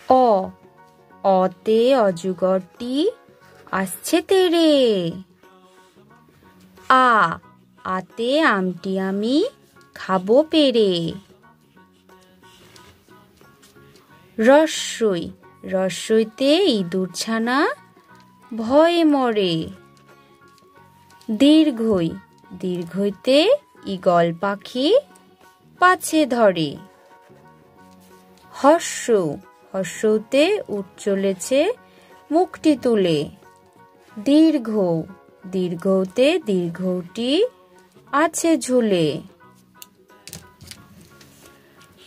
অ, অতে অজগরটি আসছে তেড়ে। আ, আতে আমটি আমি খাবো পেড়ে। রস্বই, রস্বইতে ইঁদুর ছানা ভয়ে মরে। দীর্ঘই, দীর্ঘইতে ঈগল পাখি পাছে ধরে। হর্ষ, হর্ষতে উট চলেছে মুখটি তুলে। দীর্ঘ, দীর্ঘতে দীর্ঘটি আছে ঝুলে।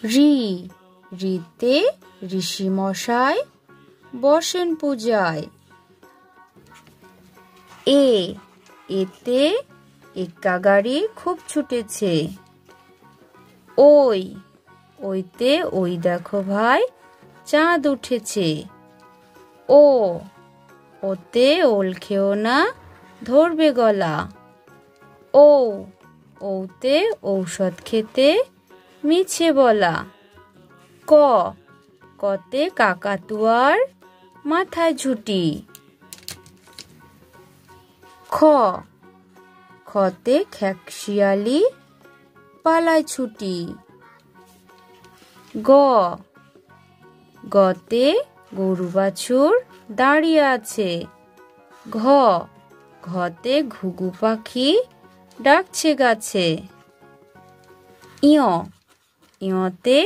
ঋ, ঋতে ঋষি মশাই বসেন পূজায়। এ, এতে এক্কা গাড়ি খুব ছুটেছে। ওই, ওইতে ওই দেখো ভাই চাঁদ উঠেছে। ও, ওতে ওল খেও না ধরবে গলা। ও, ওতে ঔষধ খেতে মিছে বলা। ক, কতে কাকাতুয়ার মাথায় ঝুঁটি। খ, খতে খেকশিয়ালি পালায় ছুটি। গ, গতে গরু বাছুর দাঁড়িয়ে আছে। ঘ, ঘতে ঘুঘু পাখি ডাকছে গাছে। ইয়, ইয়তে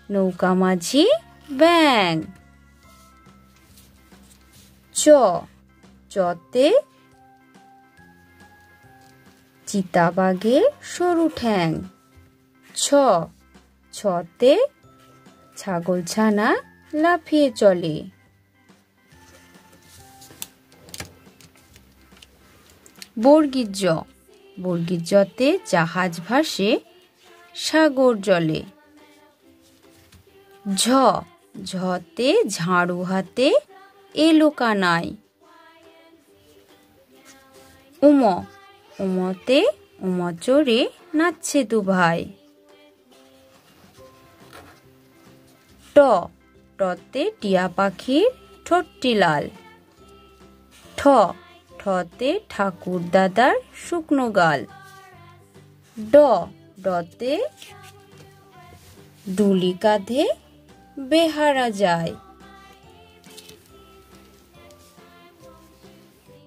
নৌকা মাঝি ব্যাঙ। চ, চতে চিতাবাঘের সরু ঠ্যাং। ছ, ছতে ছাগলছানা লাফিয়ে চলে। বর্গীর জ, বর্গীর জতে জাহাজ ভাসে সাগর জলে। ঝ, ঝতে ঝাড়ু হাতে এলো কানাই। উম, উমতে উমচরে নাচছে দু ভাই। ট, টতে টিয়া পাখির ঠোঁটটি লাল। ঠ, ঠতে ঠাকুর দাদার শুকনো গাল। ড, ডতে ডুলি কাঁধে বেহারা যায়।